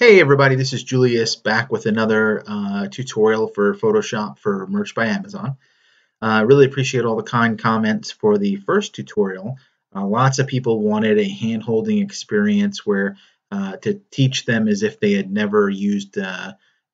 Hey everybody, this is Julius back with another tutorial for Photoshop for Merch by Amazon. I really appreciate all the kind comments for the first tutorial. Lots of people wanted a hand-holding experience where to teach them as if they had never used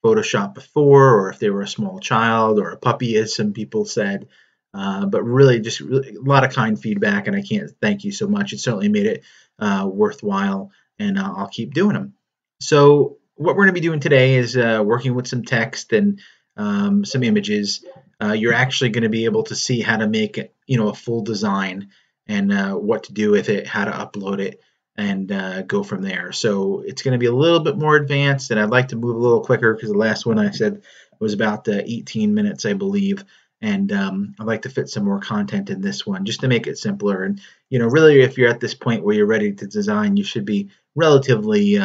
Photoshop before, or if they were a small child or a puppy, as some people said. But really, just really, a lot of kind feedback, and I can't thank you so much. It certainly made it worthwhile, and I'll keep doing them. So what we're going to be doing today is working with some text and some images. You're actually going to be able to see how to make a full design and what to do with it, how to upload it, and go from there. So it's going to be a little bit more advanced, and I'd like to move a little quicker because the last one I said was about 18 minutes, I believe. And I'd like to fit some more content in this one just to make it simpler. And really, if you're at this point where you're ready to design, you should be relatively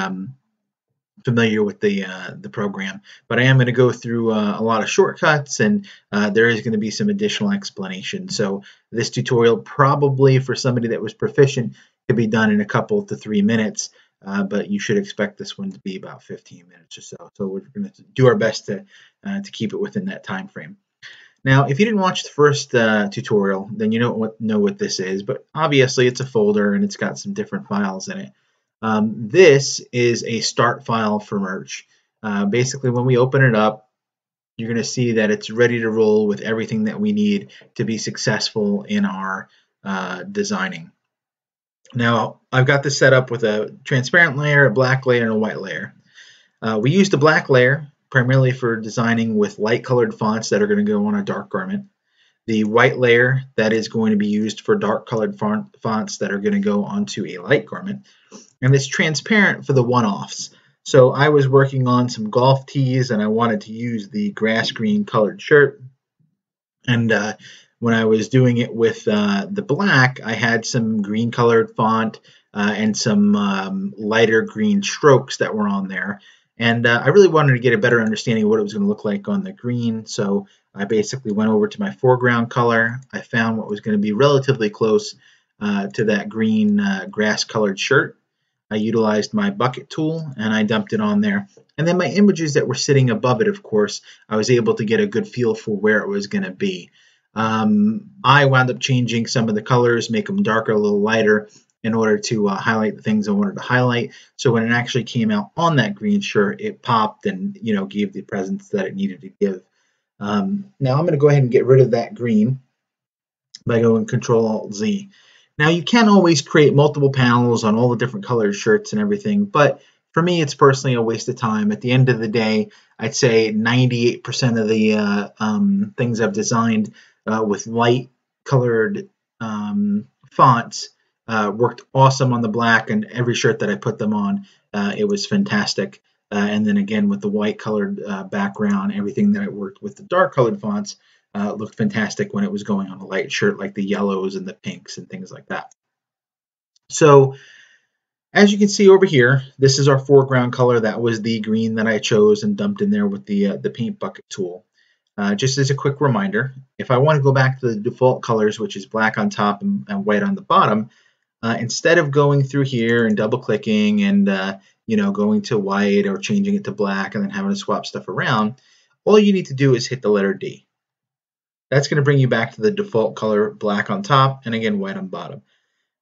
familiar with the program, but I am going to go through a lot of shortcuts, and there is going to be some additional explanation. So this tutorial probably for somebody that was proficient could be done in a couple to 3 minutes, but you should expect this one to be about 15 minutes or so. So we're going to do our best to keep it within that time frame. Now, if you didn't watch the first tutorial, then you don't know what this is, but obviously it's a folder and it's got some different files in it. This is a start file for Merch. Basically, when we open it up, you're going to see that it's ready to roll with everything that we need to be successful in our designing. Now, I've got this set up with a transparent layer, a black layer, and a white layer. We use the black layer primarily for designing with light colored fonts that are going to go on a dark garment. The white layer that is going to be used for dark colored fonts that are going to go onto a light garment. And it's transparent for the one-offs. So I was working on some golf tees and I wanted to use the grass green colored shirt. And when I was doing it with the black, I had some green colored font and some lighter green strokes that were on there. And I really wanted to get a better understanding of what it was going to look like on the green. So I basically went over to my foreground color. I found what was going to be relatively close to that green grass colored shirt. I utilized my bucket tool and I dumped it on there. And then my images that were sitting above it, of course, I was able to get a good feel for where it was going to be. I wound up changing some of the colors, make them darker, a little lighter, in order to highlight the things I wanted to highlight. So when it actually came out on that green shirt, it popped and gave the presence that it needed to give. Now I'm going to go ahead and get rid of that green by going Control-Alt-Z. Now you can always create multiple panels on all the different colored shirts and everything, but for me it's personally a waste of time. At the end of the day, I'd say 98% of the things I've designed with light colored fonts worked awesome on the black, and every shirt that I put them on, it was fantastic. And then again with the white colored background, everything that I worked with the dark colored fonts looked fantastic when it was going on a light shirt, like the yellows and the pinks and things like that. So as you can see over here, this is our foreground color. That was the green that I chose and dumped in there with the paint bucket tool. Just as a quick reminder, if I want to go back to the default colors, which is black on top and white on the bottom, instead of going through here and double clicking and going to white or changing it to black and then having to swap stuff around, all you need to do is hit the letter D. That's going to bring you back to the default color, black on top and again white on bottom.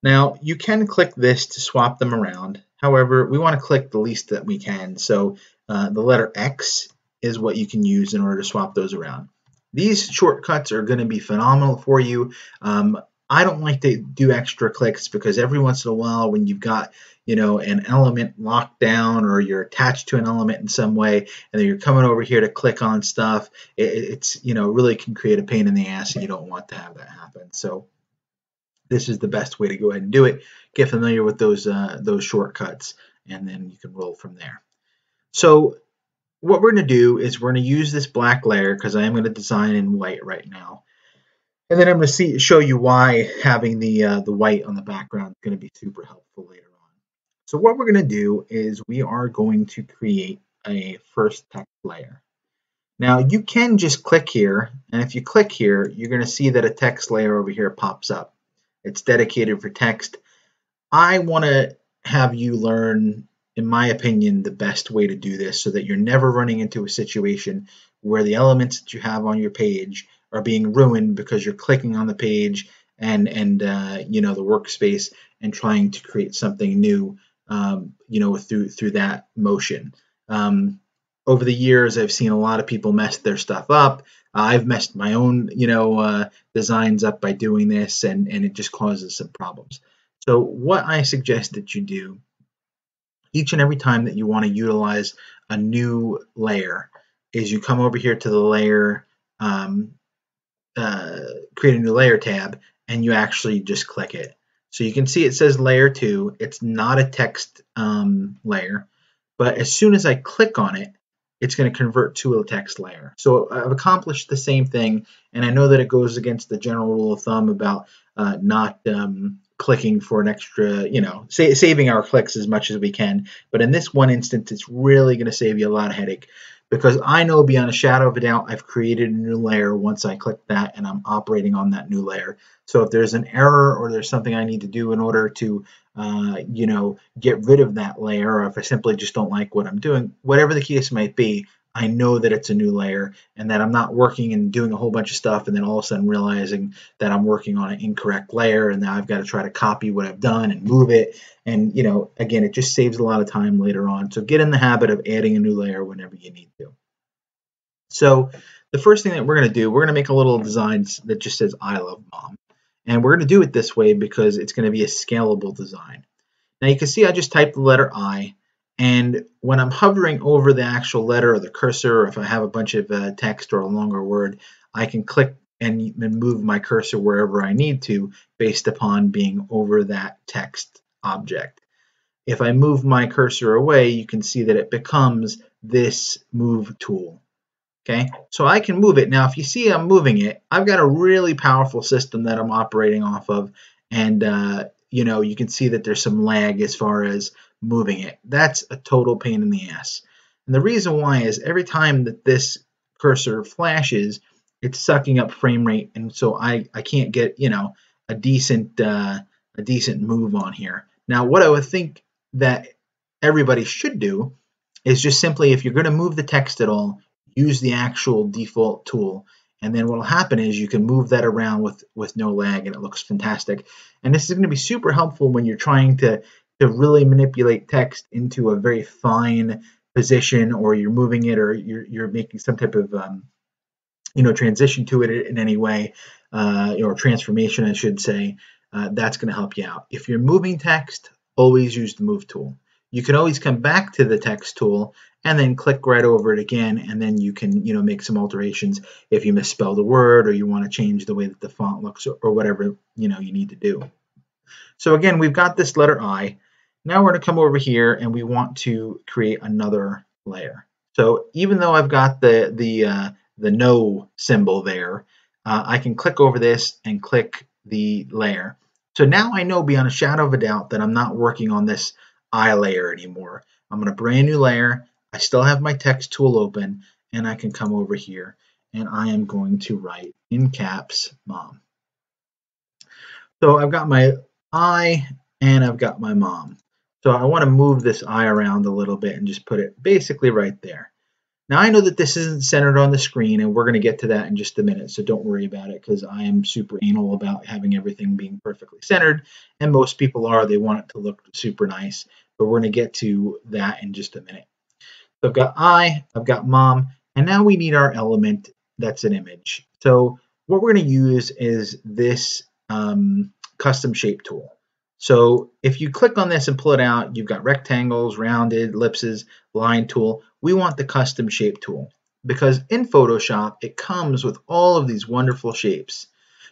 Now you can click this to swap them around. However, we want to click the least that we can. So the letter X is what you can use in order to swap those around. These shortcuts are going to be phenomenal for you. I don't like to do extra clicks because every once in a while when you've got an element locked down or you're attached to an element in some way and then you're coming over here to click on stuff, it's really can create a pain in the ass and you don't want to have that happen. So this is the best way to go ahead and do it. Get familiar with those shortcuts and then you can roll from there. So what we're going to do is we're going to use this black layer because I am going to design in white right now. And then I'm going to show you why having the white on the background is going to be super helpful later on. So what we're going to do is we are going to create a first text layer. Now you can just click here, and if you click here, you're going to see that a text layer over here pops up. It's dedicated for text. I want to have you learn in my opinion, the best way to do this so that you're never running into a situation where the elements that you have on your page are being ruined because you're clicking on the page and the workspace and trying to create something new, through that motion. Over the years, I've seen a lot of people mess their stuff up. I've messed my own, designs up by doing this, and it just causes some problems. So what I suggest that you do each and every time that you want to utilize a new layer is you come over here to the layer, create a new layer tab, and you actually just click it. So you can see it says layer 2. It's not a text layer, but as soon as I click on it, it's going to convert to a text layer. So I've accomplished the same thing, and I know that it goes against the general rule of thumb about not clicking for an extra, saving our clicks as much as we can. But in this one instance, it's really going to save you a lot of headache, because I know beyond a shadow of a doubt I've created a new layer once I click that and I'm operating on that new layer. So if there's an error or there's something I need to do in order to get rid of that layer, or if I simply just don't like what I'm doing, whatever the case might be, I know that it's a new layer and that I'm not working and doing a whole bunch of stuff and then all of a sudden realizing that I'm working on an incorrect layer and now I've got to try to copy what I've done and move it. And, again, it just saves a lot of time later on. So get in the habit of adding a new layer whenever you need to. So the first thing that we're going to do, we're going to make a little design that just says I love mom. And we're going to do it this way because it's going to be a scalable design. Now you can see I just typed the letter I, and when I'm hovering over the actual letter or the cursor, or if I have a bunch of text or a longer word, I can click and move my cursor wherever I need to based upon being over that text object. If I move my cursor away, you can see that it becomes this move tool. Okay, so I can move it. Now, if you see I'm moving it, I've got a really powerful system that I'm operating off of, and you can see that there's some lag as far as moving it. That's a total pain in the ass. And the reason why is every time that this cursor flashes, it's sucking up frame rate, and so I can't get a decent move on here. Now, what I would think that everybody should do is just simply, if you're going to move the text at all, use the actual default tool, and then what will happen is you can move that around with no lag, and it looks fantastic. And this is going to be super helpful when you're trying to really manipulate text into a very fine position, or you're moving it, or you're making some type of transition to it in any way, or transformation, I should say. That's going to help you out. If you're moving text, always use the move tool. You can always come back to the text tool and then click right over it again, and then you can make some alterations if you misspelled a word or you want to change the way that the font looks, or whatever you need to do. So again, we've got this letter I. Now we're going to come over here and we want to create another layer. So even though I've got the no symbol there, I can click over this and click the layer. So now I know beyond a shadow of a doubt that I'm not working on this I layer anymore. I'm going to brand new layer. I still have my text tool open, and I can come over here and I am going to write in caps mom. So I've got my I and I've got my mom. So I want to move this I around a little bit and just put it basically right there. Now I know that this isn't centered on the screen, and we're going to get to that in just a minute, so don't worry about it, because I am super anal about having everything being perfectly centered, and most people are. They want it to look super nice, but we're going to get to that in just a minute. So I've got I've got mom, and now we need our element that's an image. So what we're going to use is this custom shape tool. So if you click on this and pull it out, you've got rectangles, rounded, ellipses, line tool. We want the custom shape tool, because in Photoshop, it comes with all of these wonderful shapes.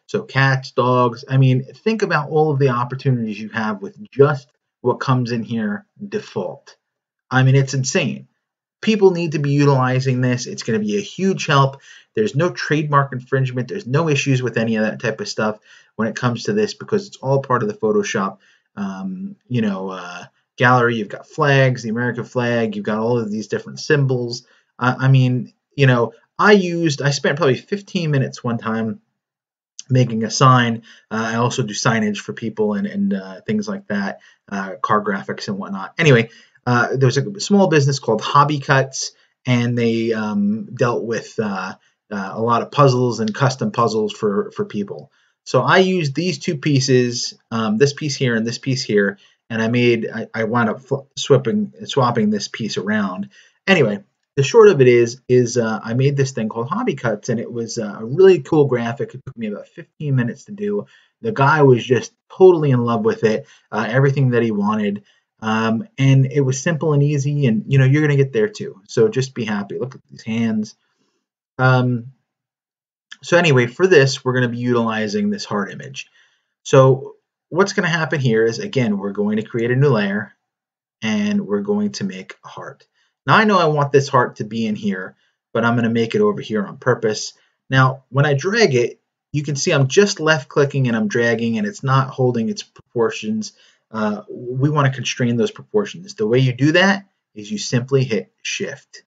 So cats, dogs, I mean, think about all of the opportunities you have with just what comes in here default. I mean, it's insane. People need to be utilizing this. It's going to be a huge help. There's no trademark infringement. There's no issues with any of that type of stuff when it comes to this, because it's all part of the Photoshop, gallery. You've got flags, the American flag. You've got all of these different symbols. I spent probably 15 minutes one time making a sign. I also do signage for people and things like that, car graphics and whatnot. Anyway, there was a small business called Hobby Cuts, and they dealt with a lot of puzzles and custom puzzles for people. So I used these two pieces, this piece here and this piece here, and I wound up swapping this piece around. Anyway, the short of it is I made this thing called Hobby Cuts, and it was a really cool graphic. It took me about 15 minutes to do. The guy was just totally in love with it, everything that he wanted. And it was simple and easy, and you're going to get there too. So just be happy. Look at these hands. So anyway, for this, we're going to be utilizing this heart image. So what's going to happen here is, again, we're going to create a new layer, and we're going to make a heart. Now I know I want this heart to be in here, but I'm going to make it over here on purpose. Now, when I drag it, you can see I'm just left clicking and I'm dragging, and it's not holding its proportions. We want to constrain those proportions. The way you do that is you simply hit Shift.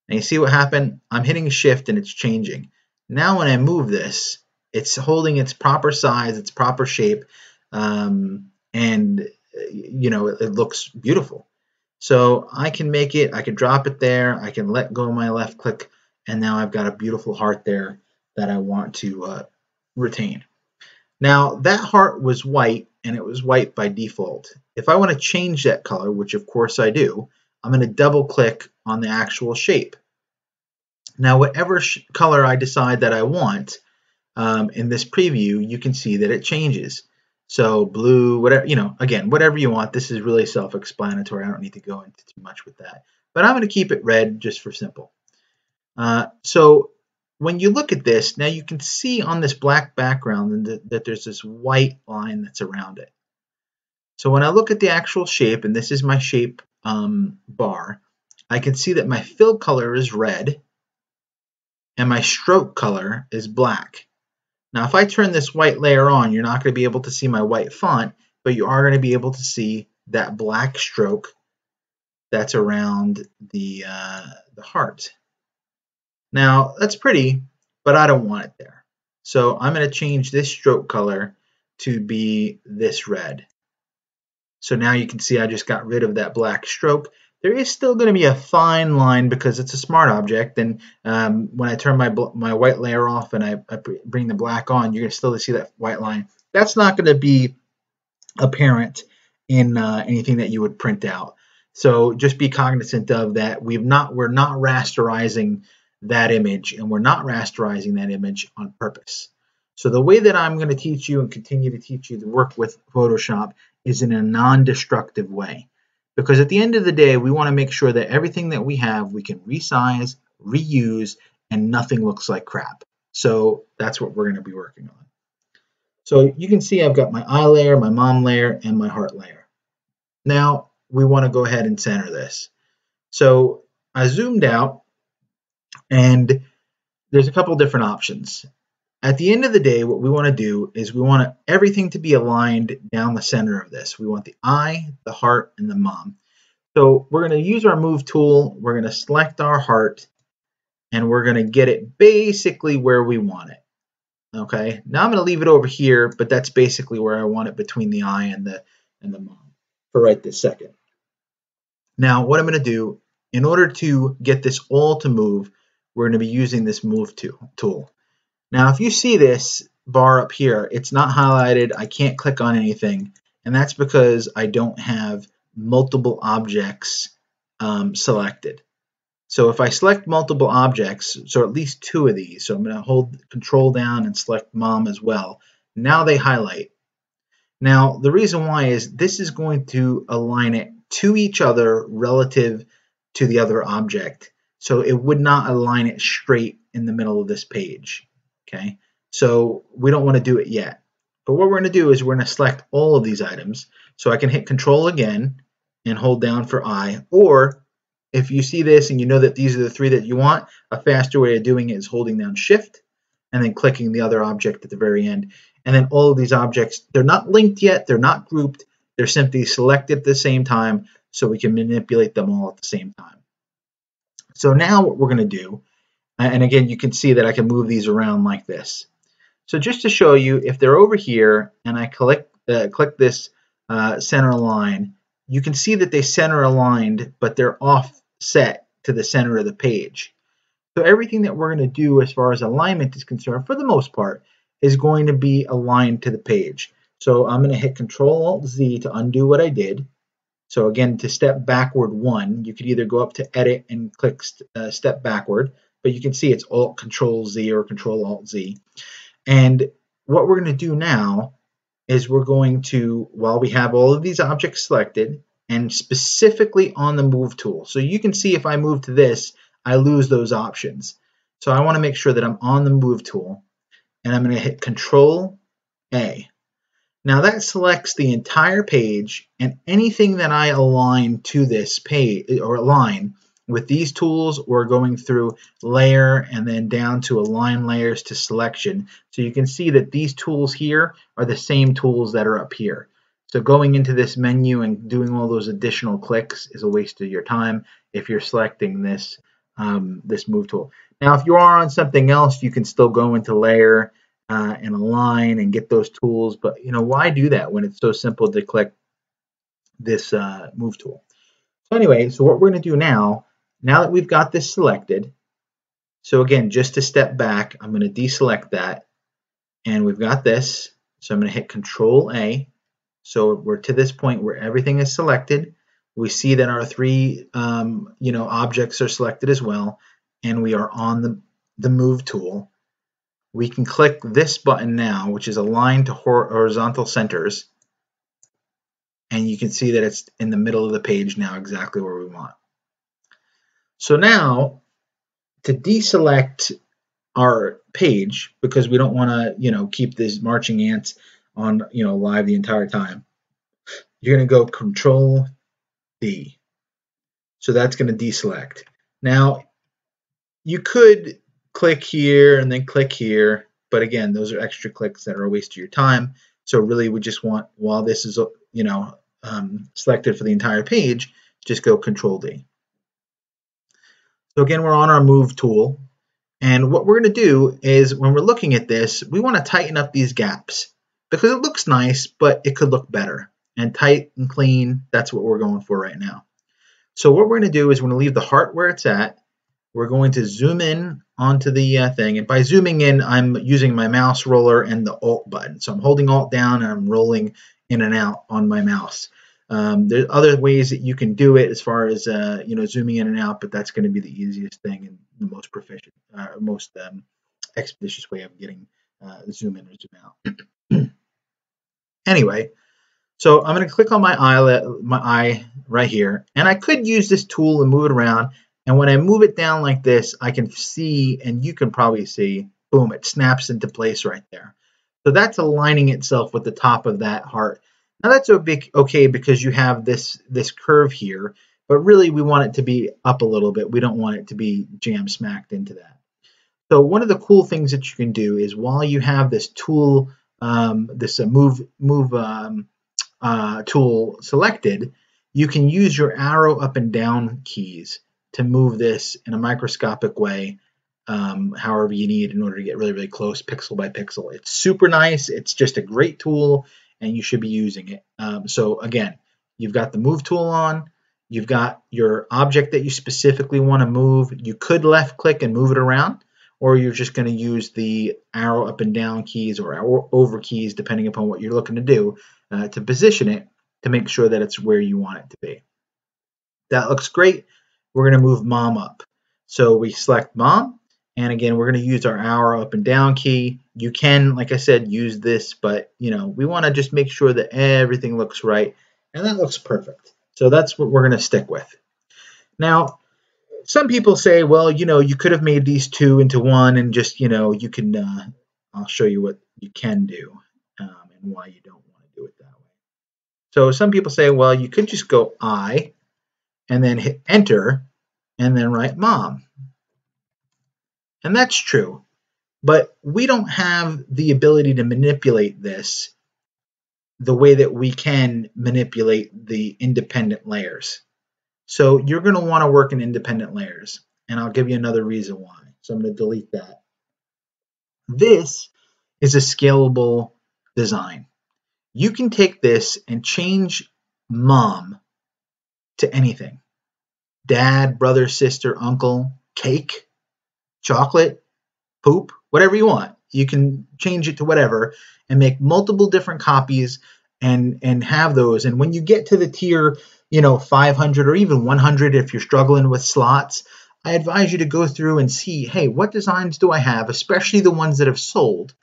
And you see what happened? I'm hitting Shift and it's changing. Now when I move this, it's holding its proper size, its proper shape, and it looks beautiful. So I can make it, I can drop it there, I can let go of my left click, and now I've got a beautiful heart there that I want to retain. Now that heart was white, and it was white by default. If I want to change that color, which of course I do, I'm going to double click on the actual shape. Now whatever color I decide that I want in this preview, you can see that it changes. So blue, whatever, again, whatever you want. This is really self-explanatory. I don't need to go into too much with that. But I'm going to keep it red just for simple. So when you look at this, now you can see on this black background that there's this white line that's around it. So when I look at the actual shape, and this is my shape bar, I can see that my fill color is red and my stroke color is black. Now, if I turn this white layer on, you're not going to be able to see my white font, but you are going to be able to see that black stroke that's around the heart. Now, that's pretty, but I don't want it there. So I'm going to change this stroke color to be this red. So now you can see I just got rid of that black stroke. There is still going to be a fine line because it's a smart object, and when I turn my white layer off and I bring the black on, you're going to still see that white line. That's not going to be apparent in anything that you would print out. So just be cognizant of that. We're not rasterizing that image, and we're not rasterizing that image on purpose. So the way that I'm going to teach you and continue to teach you to work with Photoshop is in a non-destructive way. Because at the end of the day, we want to make sure that everything that we have, we can resize, reuse, and nothing looks like crap. So that's what we're going to be working on. So you can see I've got my eye layer, my mom layer, and my heart layer. Now we want to go ahead and center this. So I zoomed out, and there's a couple different options. At the end of the day, what we want to do is we want everything to be aligned down the center of this. We want the eye, the heart, and the mom. So we're going to use our move tool. We're going to select our heart, and we're going to get it basically where we want it. Okay. Now I'm going to leave it over here, but that's basically where I want it, between the eye and the mom, for right this second. Now what I'm going to do, in order to get this all to move, we're going to be using this move tool. Now, if you see this bar up here, it's not highlighted. I can't click on anything, and that's because I don't have multiple objects selected. So if I select multiple objects, so at least two of these, so I'm going to hold Control down and select mom as well. Now they highlight. Now, the reason why is this is going to align it to each other relative to the other object. So it would not align it straight in the middle of this page. Okay, so we don't want to do it yet. But what we're going to do is we're going to select all of these items. So I can hit Control again and hold down for eye. Or if you see this and you know that these are the three that you want, a faster way of doing it is holding down Shift and then clicking the other object at the very end. And then all of these objects, they're not linked yet, they're not grouped, they're simply selected at the same time so we can manipulate them all at the same time. So now what we're going to do, and again, you can see that I can move these around like this. So just to show you, if they're over here and I click this center line, you can see that they center aligned, but they're offset to the center of the page. So everything that we're going to do as far as alignment is concerned, for the most part, is going to be aligned to the page. So I'm going to hit Control-Alt-Z to undo what I did. So again, to step backward one, you could either go up to Edit and click Step Backward, but you can see it's Alt-Control-Z or Control-Alt-Z. And what we're going to do now is we're going to, while we have all of these objects selected, and specifically on the Move tool. So you can see if I move to this, I lose those options. So I want to make sure that I'm on the Move tool, and I'm going to hit Control-A. Now that selects the entire page, and anything that I align to this page, or align with these tools, or going through layer and then down to align layers to selection. So you can see that these tools here are the same tools that are up here. So going into this menu and doing all those additional clicks is a waste of your time if you're selecting this this Move tool. Now, if you are on something else, you can still go into layer and align and get those tools. But why do that when it's so simple to click this Move tool? So anyway, so what we're going to do now that we've got this selected, so again, just to step back, I'm going to deselect that, and we've got this. So I'm going to hit Control-A. So we're to this point where everything is selected. We see that our three objects are selected as well, and we are on the Move tool. We can click this button now, which is Align to Horizontal Centers, and you can see that it's in the middle of the page now, exactly where we want. So now, to deselect our page, because we don't want to keep these marching ants on live the entire time, you're going to go Control-D. So that's going to deselect. Now, you could click here and then click here, but again, those are extra clicks that are a waste of your time. So really, we just want, while this is selected for the entire page, just go Control-D. So again, we're on our Move tool, and what we're going to do is, when we're looking at this, we want to tighten up these gaps because it looks nice, but it could look better. And tight and clean, that's what we're going for right now. So what we're going to do is we're going to leave the heart where it's at. We're going to zoom in onto the thing, and by zooming in, I'm using my mouse roller and the Alt button. So I'm holding Alt down and I'm rolling in and out on my mouse. There's other ways that you can do it as far as zooming in and out, but that's going to be the easiest thing and the most proficient, most expeditious way of getting zoom in or zoom out. Anyway, so I'm going to click on my eye right here, and I could use this tool and move it around. And when I move it down like this, I can see, and you can probably see, boom, it snaps into place right there. So that's aligning itself with the top of that heart. Now that's okay because you have this curve here, but really we want it to be up a little bit. We don't want it to be jam smacked into that. So one of the cool things that you can do is, while you have this tool, this move tool selected, you can use your arrow up and down keys to move this in a microscopic way, however you need, in order to get really, really close, pixel by pixel. It's super nice. It's just a great tool, and you should be using it. So again, you've got the Move tool on. You've got your object that you specifically want to move. You could left click and move it around, or you're just going to use the arrow up and down keys or over keys, depending upon what you're looking to do, to position it to make sure that it's where you want it to be. That looks great. We're going to move Mom up. So we select Mom, and again, we're going to use our arrow up and down key. You can, like I said, use this, but we want to just make sure that everything looks right, and that looks perfect. So that's what we're going to stick with. Now, some people say, well, you could have made these two into one, and just, you can, I'll show you what you can do and why you don't want to do it that way. So some people say, well, you could just go I, and then hit Enter, and then write Mom. And that's true, but we don't have the ability to manipulate this the way that we can manipulate the independent layers. So you're going to want to work in independent layers, and I'll give you another reason why. So I'm going to delete that. This is a scalable design. You can take this and change Mom to anything. Dad, brother, sister, uncle, cake, chocolate, poop, whatever you want. You can change it to whatever and make multiple different copies and have those. And when you get to the tier, 500 or even 100, if you're struggling with slots, I advise you to go through and see, hey, what designs do I have, especially the ones that have sold,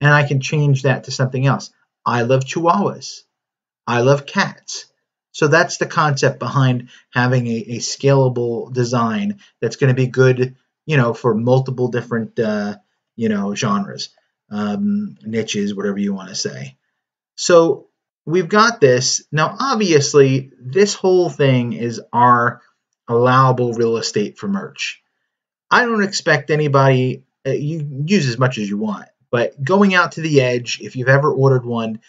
and I can change that to something else. I love chihuahuas. I love cats. So that's the concept behind having a scalable design that's going to be good, for multiple different, genres, niches, whatever you want to say. So we've got this. Now, obviously, this whole thing is our allowable real estate for merch. I don't expect anybody, you use as much as you want, but going out to the edge, if you've ever ordered one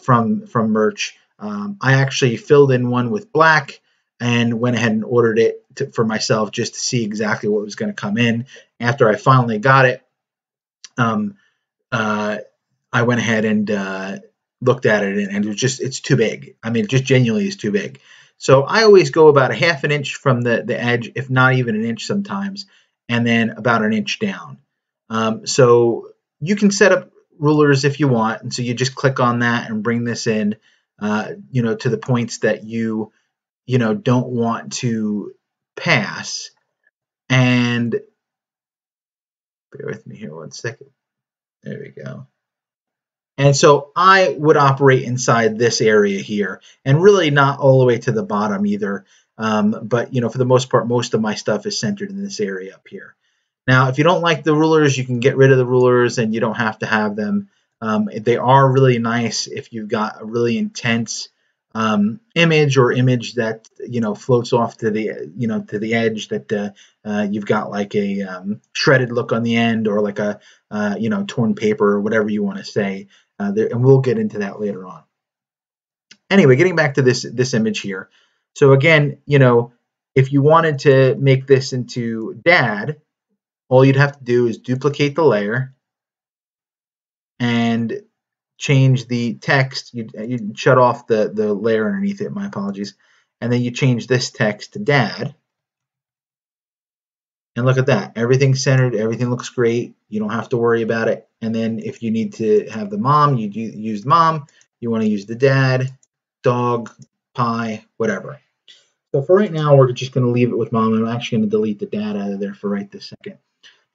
from merch, I actually filled in one with black and went ahead and ordered it for myself just to see exactly what was going to come in. After I finally got it, I went ahead and looked at it, and it's too big. I mean, it just genuinely is too big. So I always go about a half an inch from the edge, if not even an inch sometimes, and then about an inch down. So you can set up rulers if you want, and so you just click on that and bring this in, to the points that you don't want to pass. And bear with me here one second. There we go. And so I would operate inside this area here, and really not all the way to the bottom either. But for the most part, most of my stuff is centered in this area up here. Now, if you don't like the rulers, you can get rid of the rulers, and you don't have to have them. They are really nice if you've got a really intense image that floats off to the edge, that you've got like a shredded look on the end, or like a torn paper, or whatever you want to say. And we'll get into that later on. Anyway, getting back to this image here. So again, if you wanted to make this into dad, all you'd have to do is duplicate the layer and change the text. You'd shut off the layer underneath it, my apologies. And then you change this text to dad. And look at that. Everything's centered. Everything looks great. You don't have to worry about it. And then if you need to have the mom, you use mom. You want to use the dad, dog, pie, whatever. So for right now, we're just going to leave it with mom. I'm actually going to delete the dad out of there for right this second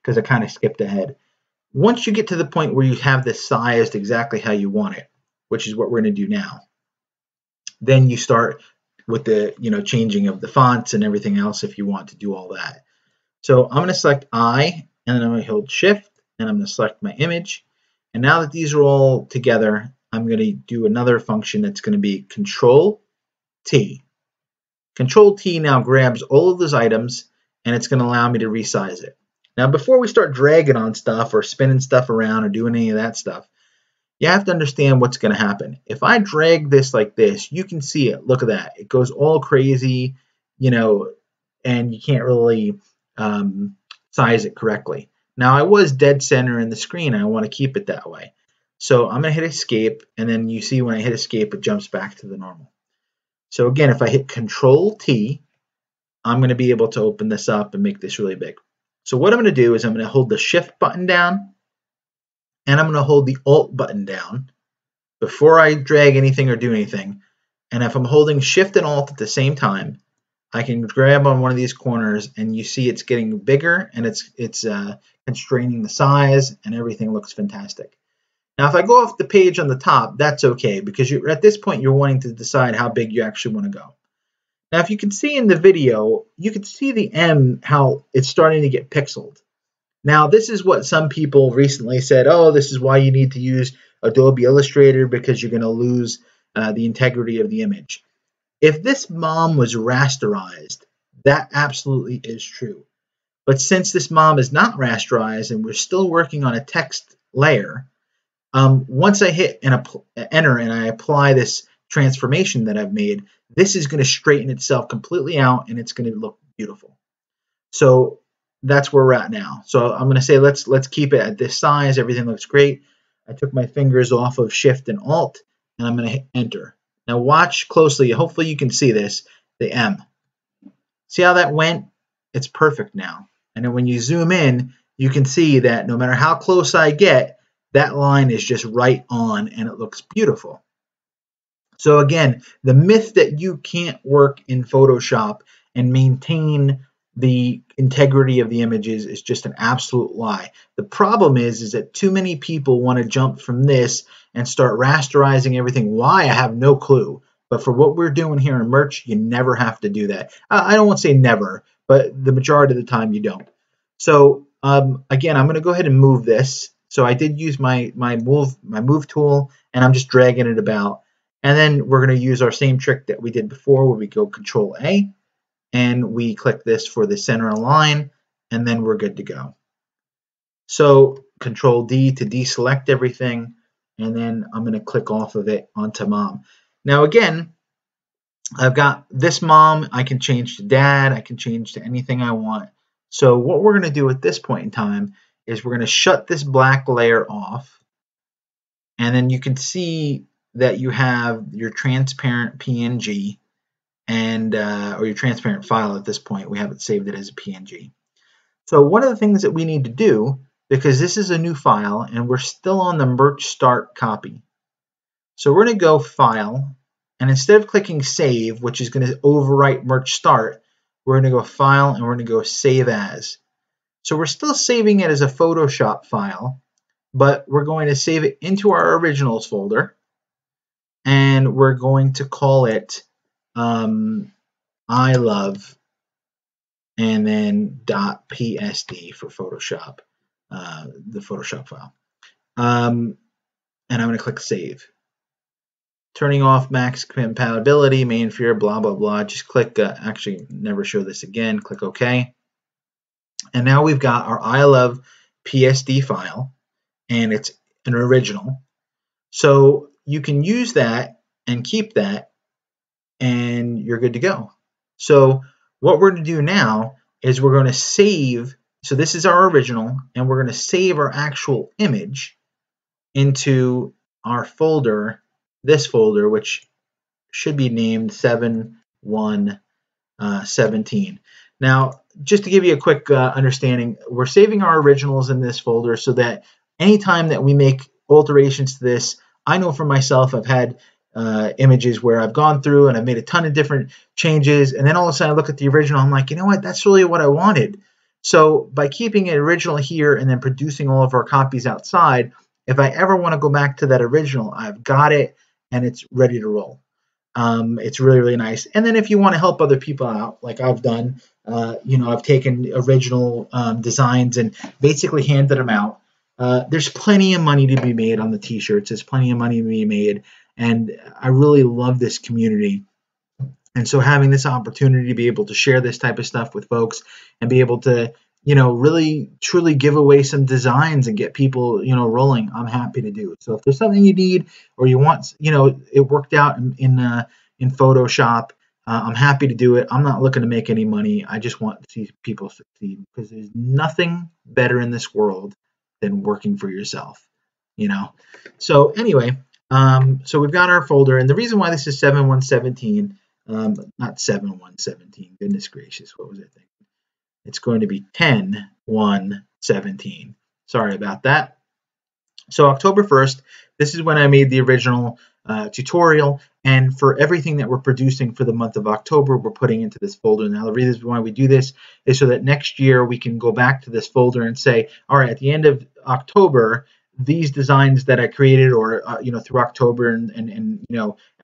because I kind of skipped ahead. Once you get to the point where you have this sized exactly how you want it, which is what we're going to do now, then you start with the changing of the fonts and everything else if you want to do all that. So I'm going to select I, and then I'm going to hold Shift, and I'm going to select my image. And now that these are all together, I'm going to do another function that's going to be Control T. Control T now grabs all of those items, and it's going to allow me to resize it. Now, before we start dragging on stuff or spinning stuff around or doing any of that stuff, you have to understand what's going to happen. If I drag this like this, you can see it. Look at that. It goes all crazy, and you can't really size it correctly. Now, I was dead center in the screen. I want to keep it that way. So I'm going to hit Escape, and then you see when I hit Escape, it jumps back to the normal. So again, if I hit Control T, I'm going to be able to open this up and make this really big. So what I'm going to do is I'm going to hold the Shift button down, and I'm going to hold the Alt button down before I drag anything or do anything. And if I'm holding Shift and Alt at the same time, I can grab on one of these corners, and you see it's getting bigger, and it's constraining the size, and everything looks fantastic. Now, if I go off the page on the top, that's okay, because at this point you're wanting to decide how big you actually want to go. Now, if you can see in the video, you can see the M, how it's starting to get pixeled. Now, this is what some people recently said, oh, this is why you need to use Adobe Illustrator, because you're going to lose the integrity of the image. If this mom was rasterized, that absolutely is true. But since this mom is not rasterized and we're still working on a text layer, once I hit enter and I apply this transformation that I've made, this is going to straighten itself completely out, and it's going to look beautiful. So that's where we're at now. So I'm going to say let's keep it at this size. Everything looks great. I took my fingers off of Shift and Alt, and I'm going to hit enter. Now watch closely. Hopefully you can see this. the M. See how that went? It's perfect now. And then when you zoom in, you can see that no matter how close I get, that line is just right on and it looks beautiful. So again, the myth that you can't work in Photoshop and maintain the integrity of the images is just an absolute lie. The problem is that too many people want to jump from this and start rasterizing everything. Why? I have no clue. But for what we're doing here in merch, you never have to do that. I don't want to say never, but the majority of the time you don't. So again, I'm going to go ahead and move this. So I did use my move tool, and I'm just dragging it about. And then we're going to use our same trick that we did before, where we go Control A, and we click this for the center line, and then we're good to go. So Control D to deselect everything, and then I'm going to click off of it onto Mom. Now again, I've got this Mom. I can change to Dad. I can change to anything I want. So what we're going to do at this point in time is we're going to shut this black layer off, and then you can see that you have your transparent PNG and or your transparent file at this point. We haven't saved it as a PNG. So one of the things that we need to do, because this is a new file and we're still on the merch start copy. So we're going to go File, and instead of clicking Save, which is going to overwrite merch start, we're going to go File and we're going to go Save As. So we're still saving it as a Photoshop file, but we're going to save it into our originals folder, and we're going to call it I love, and then .psd for Photoshop, the Photoshop file. And I'm going to click Save. Turning off max compatibility, main fear, blah, blah, blah. Just click, actually never show this again, click OK. And now we've got our I love PSD file, and it's an original. So you can use that and keep that, and you're good to go. So what we're going to do now is we're going to save. So this is our original, and we're going to save our actual image into our folder, this folder, which should be named 7117. Now, just to give you a quick understanding, we're saving our originals in this folder so that anytime that we make alterations to this, I know for myself I've had images where I've gone through and I've made a ton of different changes, and then all of a sudden I look at the original, I'm like, you know what, that's really what I wanted. So by keeping it original here and then producing all of our copies outside, if I ever want to go back to that original, I've got it and it's ready to roll. It's really, really nice. And then if you want to help other people out, like I've done, I've taken original designs and basically handed them out. There's plenty of money to be made on the t-shirts. There's plenty of money to be made. And I really love this community. And so having this opportunity to be able to share this type of stuff with folks and be able to, really truly give away some designs and get people, rolling, I'm happy to do it. So if there's something you need or you want, it worked out in Photoshop, I'm happy to do it. I'm not looking to make any money. I just want to see people succeed, because there's nothing better in this world than working for yourself, So anyway, so we've got our folder, and the reason why this is 7117, not 7117, goodness gracious, what was I thinking? It's going to be 10/1/17. Sorry about that. So October 1st, this is when I made the original tutorial, and for everything that we're producing for the month of October, we're putting into this folder. Now the reason why we do this is so that next year we can go back to this folder and say, all right, at the end of October, these designs that I created, or through October and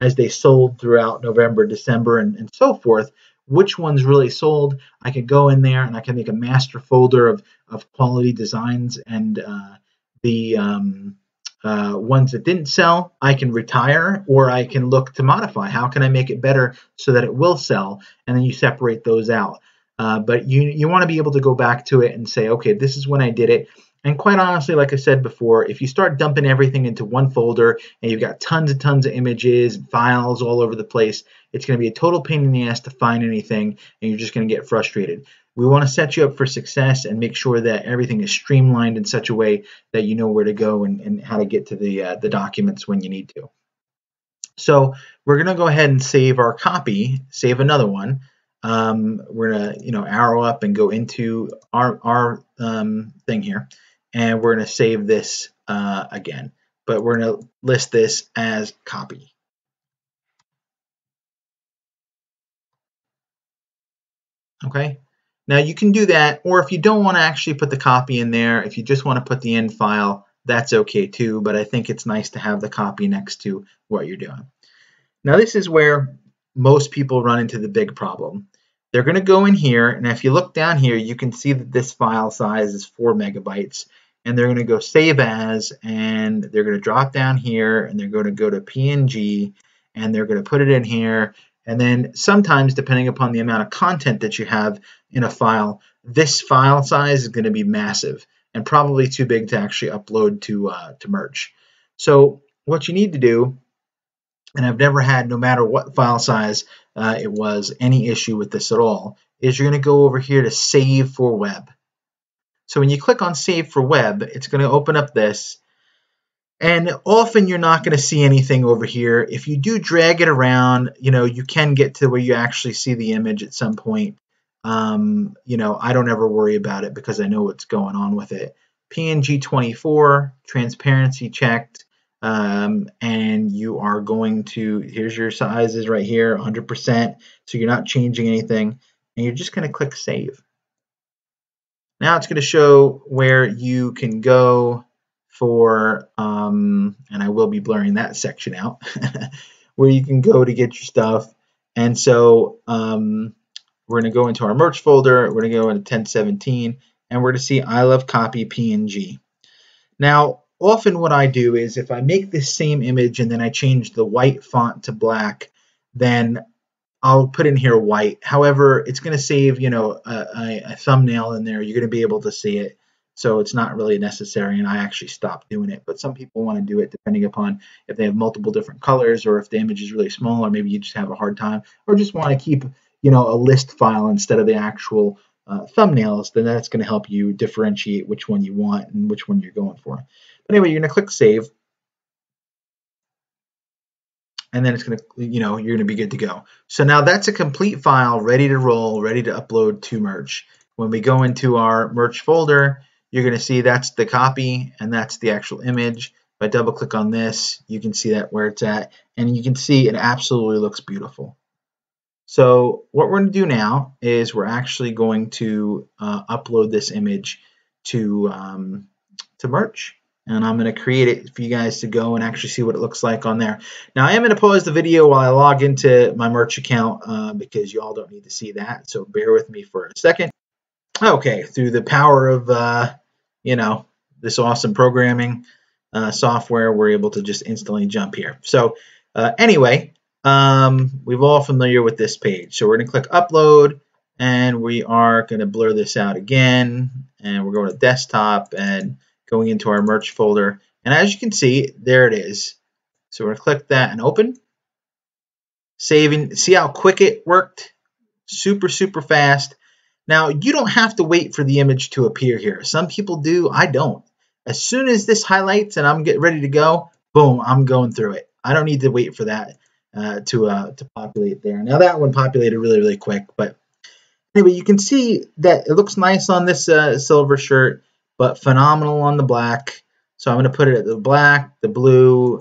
as they sold throughout November, December, and so forth, which ones really sold, I can go in there and I can make a master folder of quality designs, and the ones that didn't sell, I can retire, or I can look to modify. How can I make it better so that it will sell? And then you separate those out. But you want to be able to go back to it and say, okay, this is when I did it. And quite honestly, like I said before, if you start dumping everything into one folder and you've got tons and tons of images and files all over the place, it's going to be a total pain in the ass to find anything, and you're just going to get frustrated. We want to set you up for success and make sure that everything is streamlined in such a way that you know where to go and how to get to the documents when you need to. So we're going to go ahead and save our copy, save another one. We're going to arrow up and go into our thing here, and we're going to save this again. But we're going to list this as copy. Okay. Now you can do that, or if you don't want to actually put the copy in there, if you just want to put the end file, that's okay too. But I think it's nice to have the copy next to what you're doing. Now this is where most people run into the big problem. They're going to go in here, and if you look down here, you can see that this file size is 4 megabytes, and they're going to go save as, and they're going to drop down here, and they're going to go to PNG, and they're going to put it in here, and then sometimes, depending upon the amount of content that you have in a file, this file size is going to be massive and probably too big to actually upload to Merge. So what you need to do, and I've never had, no matter what file size it was, any issue with this at all, is you're going to go over here to Save for Web. So when you click on Save for Web, it's going to open up this, and often you're not going to see anything over here. If you do drag it around, you can get to where you actually see the image at some point. I don't ever worry about it because I know what's going on with it. PNG 24, transparency checked. And you are going to, here's your sizes right here, 100%, so you're not changing anything, and you're just going to click Save. Now it's going to show where you can go for, and I will be blurring that section out, where you can go to get your stuff. And so we're going to go into our merch folder, we're going to go into 1017, and we're going to see I love copy PNG. Now, often what I do is if I make this same image and then I change the white font to black, then I'll put in here white. However, it's going to save, a thumbnail in there. You're going to be able to see it. So it's not really necessary, and I actually stopped doing it. But some people want to do it depending upon if they have multiple different colors, or if the image is really small, or maybe you just have a hard time, or just want to keep, a list file instead of the actual thumbnails. Then that's going to help you differentiate which one you want and which one you're going for. But anyway, you're going to click Save, and then it's going to, you're going to be good to go. So now that's a complete file ready to roll, ready to upload to Merge. When we go into our Merge folder, you're going to see that's the copy and that's the actual image. If I double click on this, you can see that where it's at, and you can see it absolutely looks beautiful. So what we're going to do now is we're actually going to upload this image to Merge. And I'm going to create it for you guys to go and actually see what it looks like on there. Now I am going to pause the video while I log into my Merch account because you all don't need to see that. So bear with me for a second. Okay, through the power of this awesome programming software, we're able to just instantly jump here. So anyway, we're all familiar with this page. So we're going to click Upload, and we are going to blur this out again, and we're going to Desktop and going into our Merch folder, and as you can see, there it is. So we're going to click that and open. Saving. See how quick it worked? Super, super fast. Now, you don't have to wait for the image to appear here. Some people do. I don't. As soon as this highlights and I'm getting ready to go, boom, I'm going through it. I don't need to wait for that to populate there. Now, that one populated really, really quick, but anyway, you can see that it looks nice on this silver shirt, but phenomenal on the black. So I'm going to put it at the black, the blue,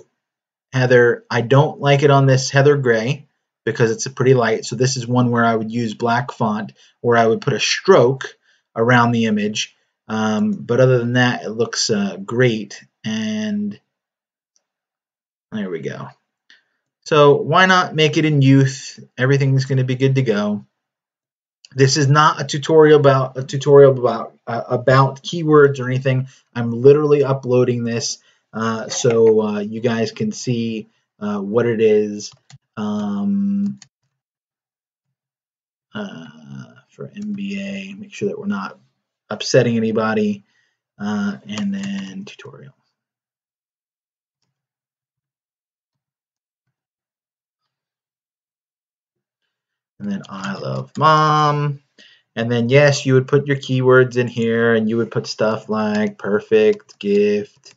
heather. I don't like it on this heather gray because it's a pretty light. So this is one where I would use black font, where I would put a stroke around the image. But other than that, it looks great. And there we go. So why not make it in youth? Everything's going to be good to go. This is not a tutorial about keywords or anything. I'm literally uploading this so you guys can see what it is for MBA. Make sure that we're not upsetting anybody, and then tutorial. And then I love mom. And then, yes, you would put your keywords in here, and you would put stuff like perfect gift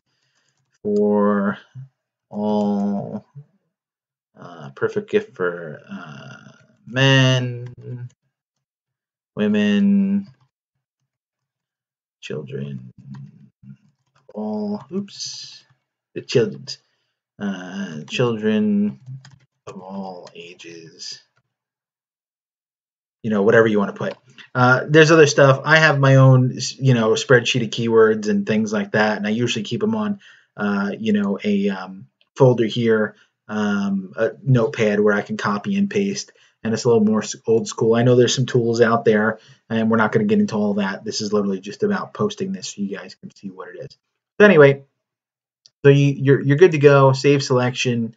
for all Perfect gift for men, women, children, all. Oops, the children of all ages. Whatever you want to put. There's other stuff. I have my own, spreadsheet of keywords and things like that, and I usually keep them on, a folder here, a notepad where I can copy and paste, and it's a little more old school. I know there's some tools out there, and we're not going to get into all that. This is literally just about posting this so you guys can see what it is. So anyway, so you're good to go. Save selection.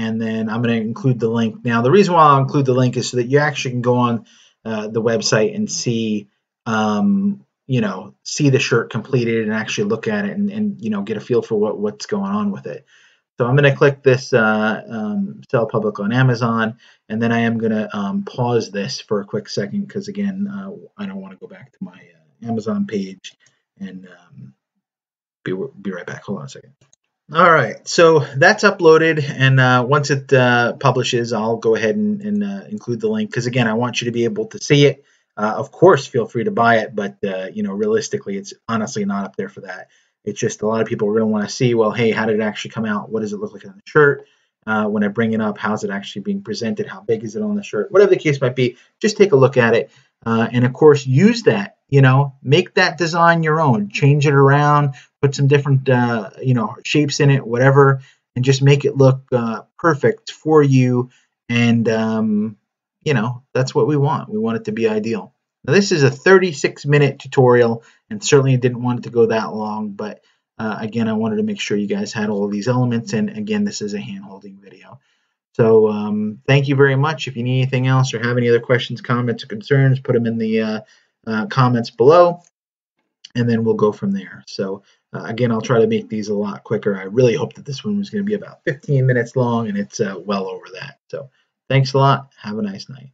And then I'm going to include the link. Now, the reason why I'll include the link is so that you actually can go on the website and see, see the shirt completed and actually look at it and get a feel for what's going on with it. So I'm going to click this sell public on Amazon, and then I am going to pause this for a quick second because, again, I don't want to go back to my Amazon page and be right back. Hold on a second. All right, so that's uploaded, and once it publishes, I'll go ahead and include the link because, again, I want you to be able to see it. Of course, feel free to buy it, but realistically, it's honestly not up there for that. It's just a lot of people are going to want to see, well, hey, how did it actually come out? What does it look like on the shirt? When I bring it up, how's it actually being presented? How big is it on the shirt? Whatever the case might be, just take a look at it, and of course, use that. Make that design your own. Change it around. Put some different, shapes in it, whatever, and just make it look perfect for you. And, that's what we want. We want it to be ideal. Now, this is a 36-minute tutorial, and certainly I didn't want it to go that long, but again, I wanted to make sure you guys had all of these elements, and again, this is a hand-holding video. So thank you very much. If you need anything else or have any other questions, comments, or concerns, put them in the comments below, and then we'll go from there. So again, I'll try to make these a lot quicker. I really hope that this one was going to be about 15 minutes long, and it's well over that. So thanks a lot. Have a nice night.